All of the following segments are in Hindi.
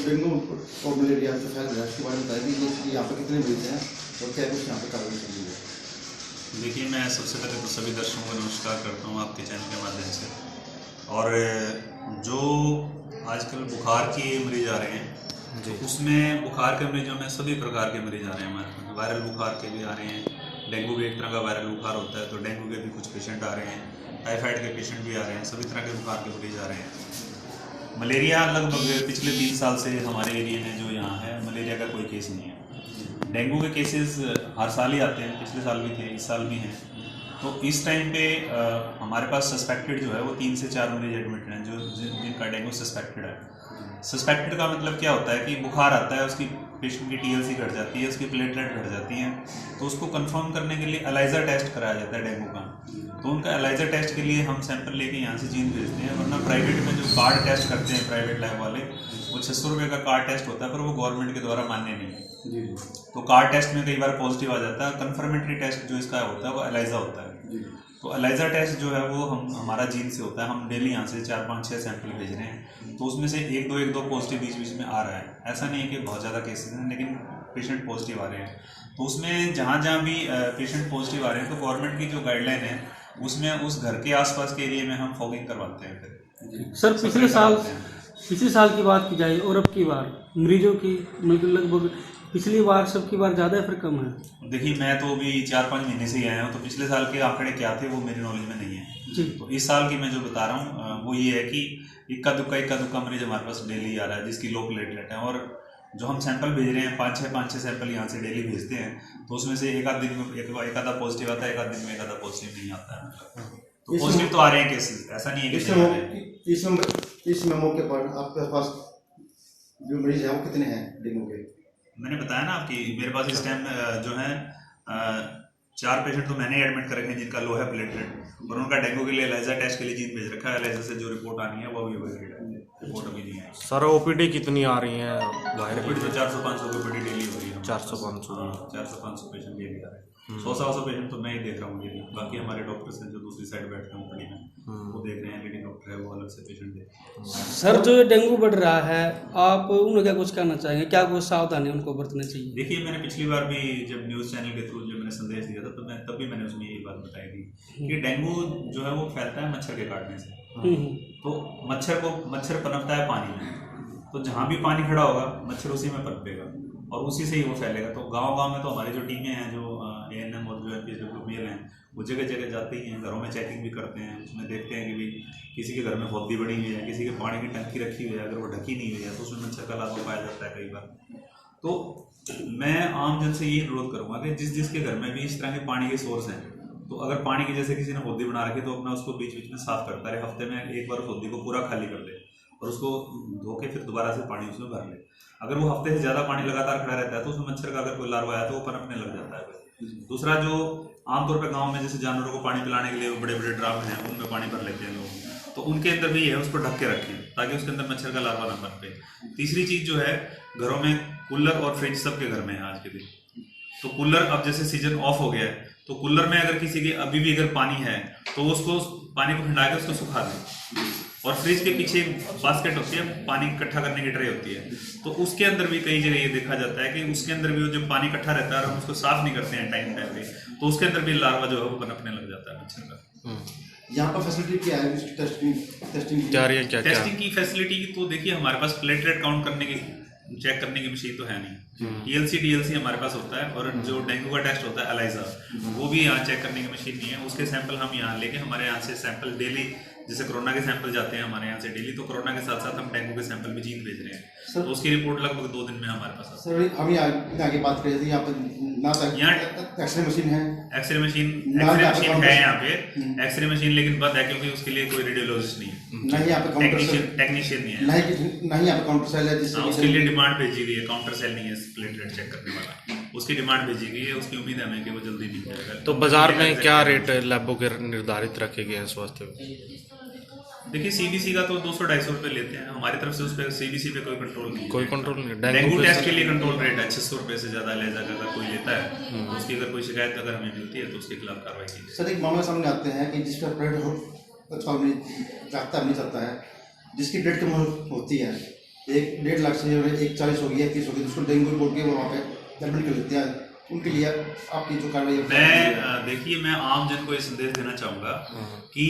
डेंगू और मलेरिया जो फैल रहा है इसके बारे में बताइए कि ये यहाँ पर कितने मरीज हैं और क्या कुछ यहाँ पर कार्रवाई चल रही है। देखिए, मैं सबसे पहले तो सभी दर्शकों को नमस्कार करता हूँ आपके चैनल के माध्यम से। और जो आजकल बुखार के मरीज आ रहे हैं तो उसमें बुखार के मरीजों में सभी प्रकार के मरीज आ रहे हैं हमारे पास। वायरल बुखार के भी आ रहे हैं, डेंगू भी एक तरह का वायरल बुखार होता है तो डेंगू के भी कुछ पेशेंट आ रहे हैं, टाइफाइड के पेशेंट भी आ रहे हैं, सभी तरह के बुखार के मरीज आ रहे हैं। मलेरिया लगभग पिछले 3 साल से हमारे एरिया में जो यहाँ है मलेरिया का कोई केस नहीं है। डेंगू के केसेस हर साल ही आते हैं, पिछले साल भी थे, इस साल भी हैं। तो इस टाइम पे हमारे पास सस्पेक्टेड जो है वो 3 से 4 मरीज एडमिट हैं जो जिनका डेंगू सस्पेक्टेड है। सस्पेक्टेड का मतलब क्या होता है कि बुखार आता है, उसकी पेशेंट की टीएलसी घट जाती है, उसकी प्लेटलेट घट जाती हैं, तो उसको कंफर्म करने के लिए एलाइजा टेस्ट कराया जाता है डेंगू का। तो उनका एलाइजा टेस्ट के लिए हम सैंपल लेके यहाँ से जीन भेजते हैं, वरना प्राइवेट में जो कार्ड टेस्ट करते हैं प्राइवेट लैब वाले, वो 600 रुपये का कार्ड टेस्ट होता है, पर वो गवर्नमेंट के द्वारा मान्य नहीं है। तो कार्ड टेस्ट में कई बार पॉजिटिव आ जाता है। कंफर्मेटरी टेस्ट जो इसका होता है वो एलाइजा होता है। तो एलाइजा टेस्ट जो है वो हमारा जीन से होता है। हम डेली यहाँ से 4, 5, 6 सैंपल भेज रहे हैं, तो उसमें से एक दो पॉजिटिव बीच बीच में आ रहा है। ऐसा नहीं है कि बहुत ज़्यादा केसेस हैं, लेकिन पेशेंट पॉजिटिव आ रहे हैं। तो उसमें जहाँ भी पेशेंट पॉजिटिव आ रहे हैं तो गवर्नमेंट की जो गाइडलाइन है उसमें उस घर के आसपास के एरिया में हम फॉगिंग करवाते हैं। फिर सर पिछले साल की बात की जाए और अब की बार मरीजों की लगभग पिछली बार सबकी बार ज़्यादा है फिर कम है। देखिए, मैं तो अभी 4-5 महीने से ही आया हूँ, तो पिछले साल के आंकड़े क्या थे वो मेरी नॉलेज में नहीं है। तो इस साल की मैं जो बता रहा हूँ वो ये है कि इक्का दुक्का मरीज हमारे पास डेली आ रहा है जिसकी लो प्लेटलेट है। और जो हम सैंपल भेज रहे हैं 5-6 सैंपल यहाँ से डेली भेजते हैं, तो उसमें से एक आध दिन में एक आधा पॉजिटिव आता है, एक आध दिन में एक आधा पॉजिटिव नहीं आता है। तो पॉजिटिव तो आ रहे हैं केसेस, ऐसा नहीं है कि इस मौके पर आपके पास जो मरीज है वो कितने हैं डेंगू के? मैंने बताया ना आपकी, मेरे पास इस टाइम जो है 4 पेशेंट तो मैंने एडमिट कर रखे हैं जिनका लो है प्लेटलेट, और उनका डेंगू के लिए एलाइजा टेस्ट के लिए जीन भेज रखा है। एलाइजा से जो रिपोर्ट आनी है वो भी अवेलेबल है, रिपोर्ट अभी नहीं आई। सर ओपीडी कितनी आ रही है? ओपीडी तो 400-500 ओपीडी डेली हो रही है। 400-500 400-500 पेशेंट डेली आ रहे हैं। 100-150 पेशेंट तो मैं ही देख रहा हूँ डेली। बाकी हमारे डॉक्टर्स हैं जो दूसरी साइड बैठते हैं ओपीडी में, वो देख रहे हैं, लेडीज डॉक्टर है वो अलग से पेशेंट देख रहे हैं। सर जो डेंगू बढ़ रहा है, आप उन्हें क्या कुछ कहना चाहेंगे? क्या कुछ सावधानी उनको बरतनी चाहिए? देखिए, मैंने पिछली बार भी जब न्यूज़ चैनल के थ्रू जब मैंने संदेश दिया था तब भी मैंने उसमें यही बात बताई थी कि डेंगू जो है वो फैलता है मच्छर के काटने से। तो मच्छर पनपता है पानी में, तो जहाँ भी पानी खड़ा होगा मच्छर उसी में पनपेगा और उसी से ही वो फैलेगा। तो गांव में तो हमारी जो टीमें हैं, जो ANM और जो MPHW हैं, वो जगह जगह जाते ही हैं, घरों में चेकिंग भी करते हैं। उसमें देखते हैं कि भाई किसी के घर में हौदी बड़ी हुई है, किसी के पानी की टंकी रखी हुई है, अगर वो ढकी नहीं हुई है तो उसमें मच्छर का लार्वा पाया जाता है कई बार। तो मैं आम जन से यही अनुरोध करूँगा कि जिसके घर में भी इस तरह के पानी के सोर्स हैं, तो अगर पानी की जैसे किसी ने हौदी बना रखी तो अपना उसको बीच बीच में साफ करता रहे। हफ्ते में एक बार उस हौदी को पूरा खाली कर दे और उसको धो के फिर दोबारा से पानी उसमें भर ले। अगर वो हफ्ते से ज़्यादा पानी लगातार खड़ा रहता है तो उसमें मच्छर का अगर कोई लार्वा आया तो वो पनपने लग जाता है। दूसरा, जो आमतौर पर गाँव में जैसे जानवरों को पानी पिलाने के लिए बड़े बड़े ड्राम हैं, उनमें पानी भर लेते हैं लोग, तो उनके अंदर भी है उसको ढक के रखें ताकि उसके अंदर मच्छर का लार्वा ना पनपे। तीसरी चीज़ जो है, घरों में कूलर और फ्रिज सबके घर में है आज के दिन। तो कूलर अब जैसे सीजन ऑफ हो गया है, तो कूलर में अगर किसी के अभी भी अगर पानी है तो उसको पानी को ठंडा के उसको सुखा दें। और फ्रिज के पीछे बास्केट होती है, पानी इकट्ठा करने की ट्रे होती है, तो उसके अंदर भी कई जगह ये देखा जाता है कि उसके अंदर भी जब पानी इकट्ठा रहता है और हम उसको साफ नहीं करते हैं टाइम पे, तो उसके अंदर भी लार्वा जो है वो पनपने लग जाता है मच्छर का। यहाँ पर फैसिलिटी क्या है टेस्टिंग क्या रही है? क्या टेस्टिंग की फैसिलिटी तो देखिए, हमारे पास प्लेटलेट काउंट करने की चेक करने की मशीन तो है नहीं। TLC हमारे पास होता है, और जो डेंगू का टेस्ट होता है एलाइजा, वो भी यहाँ चेक करने की मशीन नहीं है। उसके सैंपल हम यहाँ लेके, हमारे यहाँ से सैंपल डेली, जैसे कोरोना के सैंपल जाते हैं हमारे यहाँ से डेली, तो कोरोना के साथ साथ हम डेंगू के सैंपल भी जीन भेज रहे हैं। तो उसकी रिपोर्ट लगभग 2 दिन में हमारे पास आती है। सर, हम आगे बात करें, यहाँ पर यहाँ एक्सरे मशीन है। एक्सरे मशीन है यहाँ पे, एक्सरे मशीन लेकिन बंद है क्योंकि उसके लिए कोई रेडियोलॉजिस्ट नहीं है, यहाँ पे टेक्नीशियन नहीं है, नहीं यहाँ पे काउंटर सेल है जिससे उसके लिए डिमांड भेजी गई है। काउंटर सेल नहीं है प्लेटलेट चेक करने वाला, उसकी डिमांड भेजी गई है। उसकी उम्मीद है हमें कि वो जल्दी मिल जाएगा। तो बाजार में क्या रेट लैबों के निर्धारित रखे गए हैं स्वास्थ्य में? देखिए, CBC का तो 200-250 रुपये लेते हैं हमारी तरफ से। उस पर CBC पे कोई कंट्रोल नहीं है। कोई कंट्रोल नहीं? डेंगू टेस्ट के लिए कंट्रोल रेट है 600 रुपये से ज़्यादा एलाइजा का अगर कोई लेता है, उसकी अगर कोई शिकायत अगर हमें मिलती है तो उसके खिलाफ कार्रवाई की जाए। सर, एक मामला सामने आते हैं कि जिसका ब्लड रखता नहीं सकता है, जिसकी ब्लड कम होती है 1.5 लाख से 140 हो गई है, 30 हो गई, उसको डेंगू बोल के वो वहाँ पे एडमिट कर लेते हैं। उनके लिए आपकी जो कार्रवाई मैं देखिए, मैं आम जन को ये संदेश देना चाहूँगा कि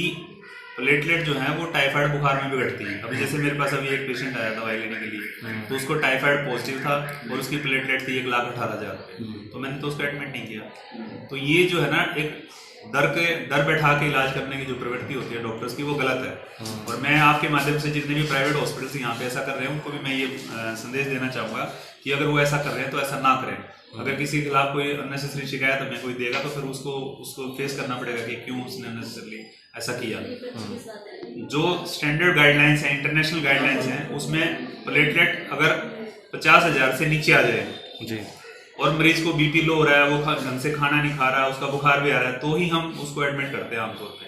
प्लेटलेट जो है वो टाइफाइड बुखार में भी घटती है। अभी जैसे मेरे पास अभी एक पेशेंट आया दवाई लेने के लिए, तो उसको टाइफाइड पॉजिटिव था और उसकी प्लेटलेट थी 1,18,000 रुपये, तो मैंने तो उसको एडमिट नहीं किया। तो ये जो है ना, एक दर बैठा के इलाज करने की जो प्रवृत्ति होती है डॉक्टर्स की, वो गलत है। और मैं आपके माध्यम से जितने भी प्राइवेट हॉस्पिटल्स यहाँ पे ऐसा कर रहे हैं उनको भी मैं ये संदेश देना चाहूँगा कि अगर वो ऐसा कर रहे हैं तो ऐसा ना करें। अगर किसी के खिलाफ कोई अननेसेसरी शिकायत हमें कोई देगा तो फिर उसको फेस करना पड़ेगा कि क्यों उसने अननेसेसरली ऐसा किया। जो स्टैंडर्ड गाइडलाइंस हैं, इंटरनेशनल गाइडलाइंस हैं, उसमें प्लेटलेट अगर 50,000 से नीचे आ जाए जी, और मरीज को बीपी लो हो रहा है, वो ढंग से खाना नहीं खा रहा है, उसका बुखार भी आ रहा है, तो ही हम उसको एडमिट करते हैं आमतौर पे।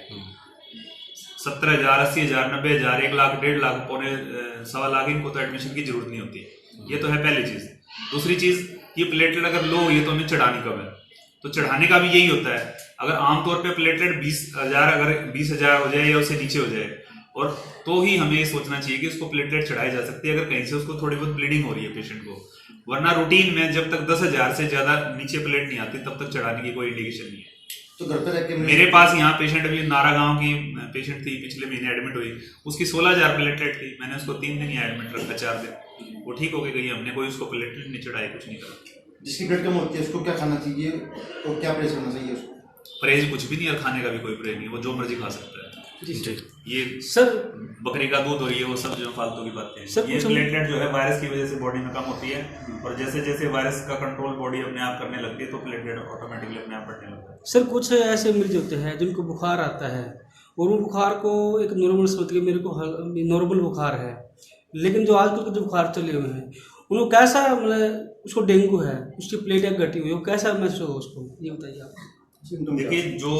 70,000, 80,000, 90,000, 1 लाख, 1.5 लाख, पौने 1.25 लाख, इनको तो एडमिशन की जरूरत नहीं होती। ये तो है पहली चीज। दूसरी चीज, ये प्लेटलेट अगर लो हुई है तो हमें चढ़ानी कब है? तो चढ़ाने का भी यही होता है। अगर आमतौर पे प्लेटलेट 20,000 अगर 20,000 हो जाए या उससे नीचे हो जाए, और तो ही हमें ये सोचना चाहिए कि उसको प्लेटलेट चढ़ाई जा सकती है अगर कहीं से उसको थोड़ी बहुत ब्लीडिंग हो रही है पेशेंट को। वरना रूटीन में जब तक 10,000 से ज्यादा नीचे प्लेट नहीं आती तब तक चढ़ाने की कोई इंडिकेशन नहीं है। तो घर पर रह के मेरे पास यहाँ पेशेंट अभी नारा गांव की पेशेंट थी, पिछले महीने एडमिट हुई, उसकी 16,000 प्लेटलेट थी। मैंने उसको 3 दिन यहाँ एडमिट रखा, 4 दिन, वो ठीक हो गई। हमने कोई उसको प्लेटलेट नहीं चढ़ाई, कुछ नहीं करा। जिसकी ब्लड कम होती है उसको क्या खाना चाहिए और क्या परहेज करना चाहिए उसको? परहेज कुछ भी नहीं, और खाने का भी कोई परहेज नहीं, वो जो मर्जी खा सकता है। जी ये सर, बकरी का दूध और ये वो सब जो फालतू की बातें सर, हैं। ये प्लेटलेट जो है वायरस की वजह से बॉडी में कम होती है, और जैसे जैसे वायरस का कंट्रोल बॉडी अपने आप करने लगती है तो प्लेटलेट ऑटोमेटिकली अपने आप बढ़ने लगता है। सर कुछ ऐसे मरीज होते हैं जिनको बुखार आता है और वो बुखार को एक नॉर्मल समझ के मेरे को नॉर्मल बुखार है, लेकिन जो आजकल के जो बुखार चले हुए हैं उनको कैसा, मतलब उसको डेंगू है, उसकी प्लेटें घटी हुई है, वो कैसा महसूस हो उसको, ये बताइए आप। देखिए, जो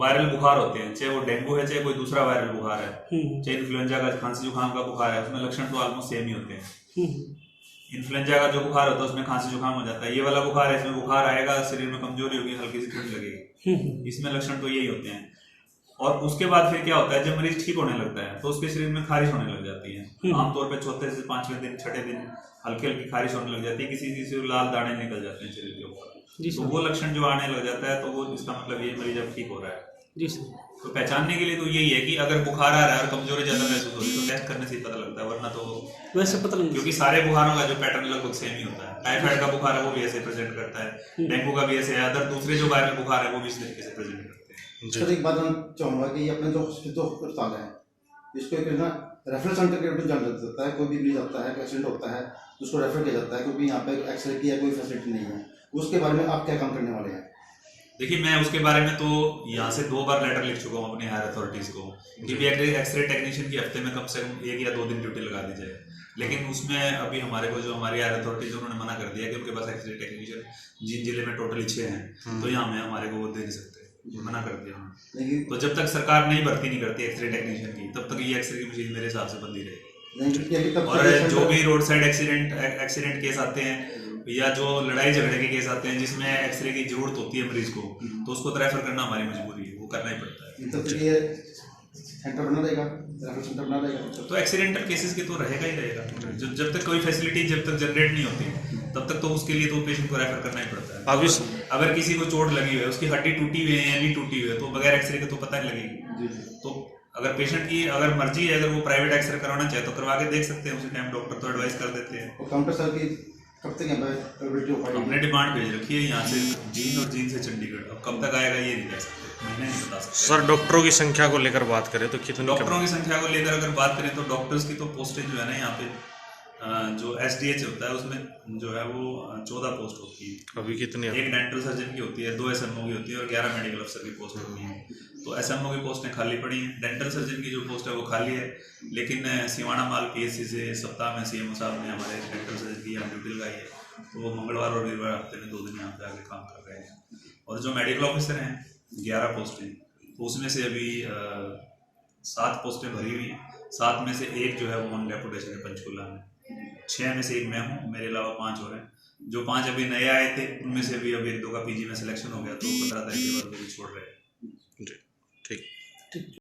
वायरल बुखार होते हैं, चाहे वो डेंगू है चाहे कोई दूसरा वायरल बुखार है, चाहे इन्फ्लुएंजा का, खांसी जुकाम का बुखार है, उसमें लक्षण तो ऑलमोस्ट सेम ही होते हैं। इन्फ्लुएंजा का जो बुखार होता है उसमें खांसी जुकाम हो जाता है। ये वाला बुखार है, इसमें बुखार आएगा, शरीर में कमजोरी होगी, हल्की सी ठंड लगेगी, इसमें लक्षण तो यही होते हैं। और उसके बाद फिर क्या होता है, जब मरीज ठीक होने लगता है तो उसके शरीर में खारिश होने लग जाती है। आमतौर पर चौथे से 5वें दिन, 6ठे दिन हल्की हल्की खारिश होने लग जाती है, किसी से लाल दाने निकल जाते हैं शरीर के ऊपर। तो वो लक्षण जो आने लग जाता है तो वो इसका मतलब ये मरीज अब ठीक हो रहा है। जी सर। तो पहचानने के लिए तो यही है कि अगर बुखार आ रहा है और कमजोरी ज्यादा महसूस हो रही है तो टेस्ट करने से ही पता लगता है, वरना तो वैसे पता नहीं, क्योंकि सारे बुखारों का जो पैटर्न लगभग सेम ही होता है। टाइफाइड का बुखार है वो भी ऐसे प्रेजेंट करता है, डेंगू का भी ऐसे है, अदर दूसरे जो वायरल बुखार है वो भी इस तरीके से प्रेजेंट करते हैं। सर एक बात मैं चाहूँगा कि अपने जो अस्पताल है, इसको एक ना रेफरल सेंटर के रूप में जाना जाता है। कोई भी मरीज आता है, एक्सीडेंट होता है, उसको रेफर किया जाता है क्योंकि यहाँ पे एक्सरे की या कोई फैसिलिटी नहीं है। उसके बारे में आप क्या काम करने वाले हैं? देखिए, मैं उसके बारे में तो यहाँ से 2 बार लेटर लिख चुका हूँ अपने हायर अथॉरिटीज को कि भी एक्सरे टेक्नीशियन की हफ्ते में कम से कम 1 या 2 दिन ड्यूटी लगा दी जाए। लेकिन उसमें अभी हमारे को जो हमारी हायर अथॉरिटीज उन्होंने मना कर दिया कि उनके पास एक्सरे टेक्नीशियन जिन जिले में टोटली 6 हैं तो यहाँ में हमारे को वो दे नहीं सकते, मना कर दिया। तो जब तक सरकार नई भर्ती नहीं करती एक्सरे टेक्नीशियन की, तब तक ये एक्सरे की मशीन मेरे हिसाब से बंद ही रहेगी। और जो भी रोड साइड एक्सीडेंट केस आते हैं या जो लड़ाई झगड़े के केस आते हैं जिसमें एक्सरे की जरूरत होती है मरीज को, तो उसको रेफर करना हमारी मजबूरी है, वो करना ही पड़ता है। तो ये सेंटर बना रहेगा, रेफरल सेंटर बना रहेगा। तो एक्सीडेंटल केसेस की तो रहेगा ही रहेगा। जब तक कोई फैसिलिटी जब तक जनरेट नहीं होती तब तक तो उसके लिए तो पेशेंट को रेफर करना ही पड़ता है। अगर किसी को चोट लगी हुई है, उसकी हड्डी टूटी हुई है या नहीं टूटी हुई है, तो बगैर एक्सरे के तो पता नहीं लगेगी। तो अगर पेशेंट की अगर मर्जी है, अगर वो प्राइवेट एक्सरे करवाना चाहे तो करवा के देख सकते हैं, उसी टाइम डॉक्टर तो एडवाइस कर देते हैं। काउंटर सर की कब तक अवेलेबिलिटी हो पाएगी? हमने डिमांड भेज रखी है यहाँ से जींद और जींद से चंडीगढ़। अब कब तक आएगा ये नहीं कह सकते, महीने नहीं बता सकते। सर, डॉक्टरों की संख्या को लेकर बात करें तो कितनी? डॉक्टरों की संख्या को लेकर अगर बात करें तो डॉक्टर्स की तो पोस्टेज जो है ना यहाँ पे जो SDH होता है उसमें जो है वो 14 पोस्ट होती है। अभी कितनी? एक डेंटल सर्जन की होती है, 2 SMO की होती है और 11 मेडिकल अफसर की पोस्ट होती है। तो SMO की पोस्टें खाली पड़ी हैं। डेंटल सर्जन की जो पोस्ट है वो खाली है, लेकिन सिवाना माल PSC से सप्ताह में CMO साहब ने हमारे डेंटल सर्जन की यहाँ ड्यूटी लगाई है, तो वो मंगलवार और वीरवार हफ्ते में 2 दिन यहाँ पे आके काम कर रहे हैं। और जो मेडिकल ऑफिसर हैं 11 पोस्टें, तो उसमें से अभी 7 पोस्टें भरी हुई हैं। 7 में से 1 जो है वो ऑन डेपुटेशन है पंचकुला में, 6 में से 1 मैं हूँ, मेरे अलावा 5 और हैं। जो 5 अभी नए आए थे उनमें से भी अभी 1-2 का PG में सिलेक्शन हो गया, तो 15 तारीख के बाद छोड़ रहे हैं। ठीक।